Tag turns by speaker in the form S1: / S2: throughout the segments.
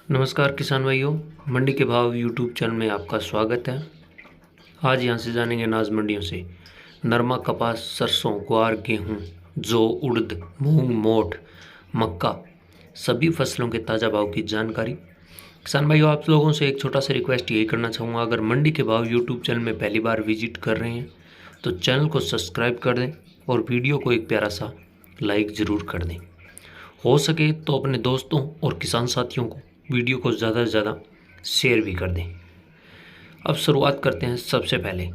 S1: नमस्कार किसान भाइयों, मंडी के भाव यूट्यूब चैनल में आपका स्वागत है। आज यहाँ से जानेंगे अनाज मंडियों से नरमा, कपास, सरसों, ग्वार, गेहूँ, जौ, उड़द, मूंग, मोठ, मक्का सभी फसलों के ताज़ा भाव की जानकारी। किसान भाइयों, आप लोगों से एक छोटा सा रिक्वेस्ट यही करना चाहूँगा, अगर मंडी के भाव यूट्यूब चैनल में पहली बार विजिट कर रहे हैं तो चैनल को सब्सक्राइब कर दें और वीडियो को एक प्यारा सा लाइक ज़रूर कर दें। हो सके तो अपने दोस्तों और किसान साथियों को वीडियो को ज़्यादा से ज़्यादा शेयर भी कर दें। अब शुरुआत करते हैं सबसे पहले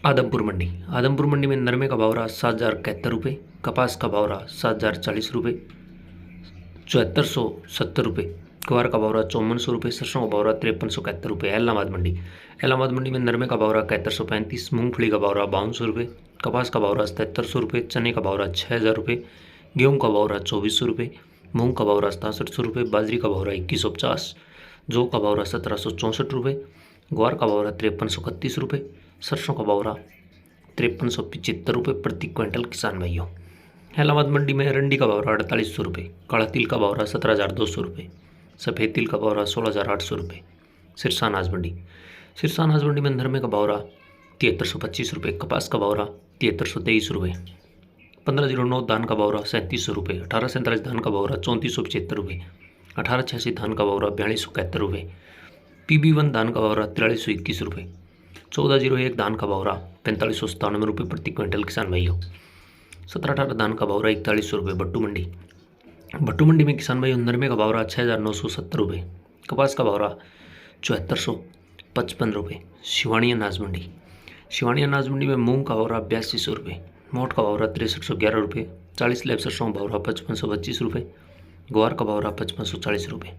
S1: आदमपुर मंडी में नरमे का भाव रहा 7,071 रुपये, कपास का भाव रहा 7,040 रुपये, 7,470 रुपये, ग्वार का भाव रहा 5,400 रुपये, सरसों का भाव रहा 5,371 रुपये। इलाहाबाद मंडी में नरमे का भाव रहा 7,135, मूंगफली का भाव रहा 5,200 रुपये, कपास का भाव रहा 7,700 रुपये, चने का भाव रहा 6,000 रुपये, गेहूँ का भाव रहा 2,400 रुपये, मूंग का भाव रहा 6,700 रुपये, बाजरी का भाव रहा 2,150, जौ का भाव रहा 1,764 रुपये, ग्वार का भाव रहा 5,331 रुपये, सरसों का भाव रहा 5,375 रुपये प्रति क्विंटल। किसान भाइयों, इलाहाबाद मंडी में अरंडी का भाव रहा 4,800 रुपये, काला तिल का भाव रहा 17,200 रुपये, सफ़ेद तिल का भाव रहा 16,800 रुपये। सिरसा अनाज मंडी में नरमे का भाव रहा 7,325 रुपये, कपास का भाव रहा 7,323 रुपये, 1509 धान का भाव रहा 3,700 रुपये, 1847 धान का भाव रहा 3,475 रुपये, 1886 धान का भाव रहा 4,271 रुपये, PB1 धान का भाव रहा 4,321 रुपये, 1401 धान का भाव रहा 4,597 रुपये प्रति क्विंटल। किसान भाइयों, 1718 धान का भाव रहा 4,100 रुपये। भट्टू मंडी में किसान भाइयों नरमे का भाव रहा 6,970 रुपये, कपास का भाव रहा 7,455 रुपये। शिवानी अनाज मंडी में मूंग का भाव रहा 8,200 रुपये, मोठ का भाव रहा 6,311 रुपये, 40 लैब सरसों का भाव रहा 5,525 रुपये, ग्वार का भाव रहा 5,540 रुपये।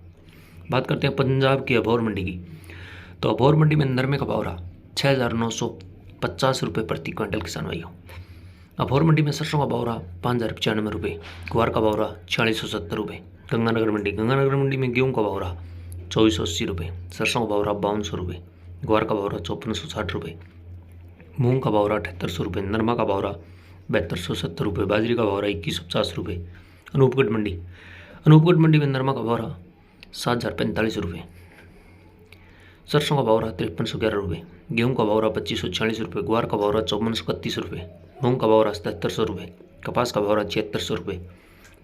S1: बात करते हैं पंजाब की अबोहर मंडी की, तो अबोहर मंडी में नरमे का भाव रहा 6,950 रुपये प्रति क्विंटल। किसान भाइयों, अबोहर मंडी में सरसों का भाव रहा 5,095 रुपये, ग्वार का भाव रहा 4,670 रुपये। गंगानगर मंडी में गेहूँ का भाव रहा 2,480 रुपये, सरसों का भाव रहा 5,200 रुपये, ग्वार का भाव रहा 5,460 रुपये, मूंग का भाव रहा 7,800 रुपये, नरमा का भाव रहा 7,270 रुपये, बाजरी का भाव रहा 2,150 रुपये। अनूपगढ़ मंडी में नरमा का भाव रहा 7,045 रुपये, सरसों का भाव रहा 5,311 रुपये, गेहूँ का भाव रहा 2,546 रुपये, ग्वार का भाव रहा 5,431 रुपये, मूंग का भाव रहा 7,700 रुपये, कपास का भाव रहा 7,600 रुपये,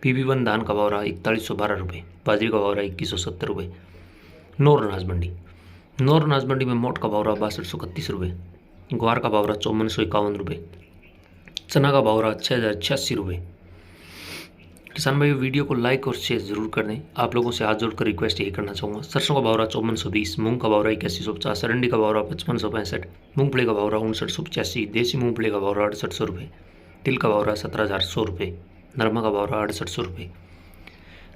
S1: PB1 धान का भाव रहा 4,112 रुपये, बाजरी का भाव रहा 2,170 रुपये। नौर अनाज मंडी में मोठ का भाव रहा 6,231 रुपये, ग्वार का भाव रहा 5,451 रुपये, चना का भाव रहा 6,086 रुपये। किसान भाई, वीडियो को लाइक और शेयर जरूर कर दें। आप लोगों से हाथ जोड़कर रिक्वेस्ट यही करना चाहूँगा। सरसों का भाव रहा 5,420, मूंग का भाव रहा 8,150, अरंडी का भाव रहा 5,565, मूंगफली का भाव रहा 5,985, देसी मूंगफली का भाव रहा 6,800 रुपये, तिल का भाव रहा 17,100 रुपये, नरमा का भाव रहा 6,800 रुपये,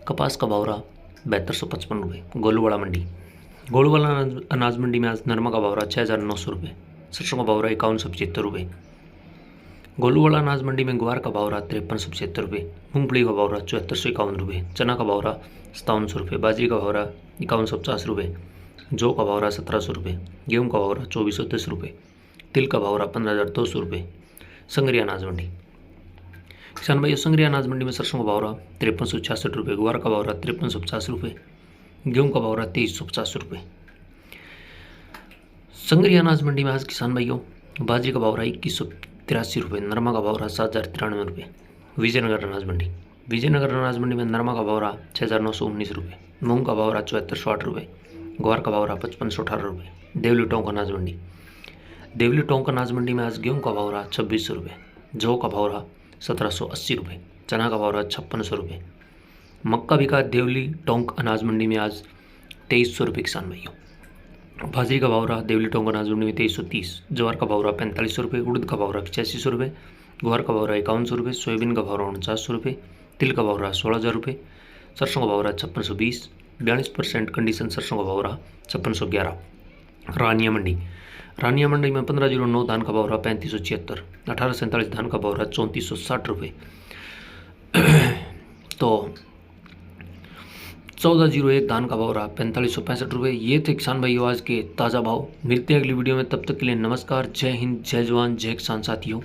S1: कपास का भाव रहा 7,255 रुपये। गोलूवाला अनाज मंडी में आज नरमा का भाव रहा 6,900 रुपये, सरसों का भाव रहा 5,175 रुपये। गोलूवाला अनाज मंडी में ग्वार का भाव रहा 5,375 रुपये, मूंगफली का भाव रहा 7,451 रुपये, चना का भाव रहा 5,700 रुपये, बाजरी का भाव रहा 5,150 रुपये, जौ का भाव रहा 1,700 रुपये, गेहूँ का भाव रहा 2,410 रुपये, तिल का भाव रहा 15,200 रुपये। संग्रिया अनाज मंडी, किसान भाई, संग्रिया अनाज मंडी में सरसों का भाव रहा 5,366 रुपये, ग्वार का भाव रहा 5,350 रुपये, गेहूँ का भाव रहा 2,350 रुपये। संग्रिया अनाज मंडी में आज किसान भाइयों बाजरी का भाव रहा 2,183 रुपये, नरमा का भाव रहा 7,093 रुपये। विजयनगर अनाज मंडी में नरमा का भाव रहा 6,919 रुपये, मूंग का भाव रहा 7,408 रुपये, ग्वार का भाव रहा 5,518 रुपये। देवली टोंक अनाज मंडी में आज गेहूँ का भाव रहा 2,600 रुपये, जौ का भाव रहा 1,780 रुपये, चना का भाव रहा 5,600 रुपये। मक्का बिका देवली टोंक अनाज मंडी में आज 2,300 रुपये। किसान भाइयों, बाजरी का भाव रहा देवली टोंक अनाज मंडी में 2,330, ज्वार का भाव रहा 4,500 रुपये, उड़द का भाव रहा 8,500 रुपये, ग्वार का भाव रहा 5,100 रुपये, सोयाबीन का भाव रहा 4,900 रुपये, तिल का भाव रहा 16,000 रुपये, सरसों का भाव रहा 5,620, 42% कंडीशन सरसों का भाव रहा 5,611। रानिया मंडी में 1509 धान का भाव रहा 3,576, 1847 धान का भाव रहा 3,460 रुपये, तो 1401 धान का भाव रहा 4,565 रुपये। ये थे किसान भाइयों आज के ताज़ा भाव। मिलते हैं अगली वीडियो में, तब तक के लिए नमस्कार। जय हिंद, जय जवान, जय किसान साथियों।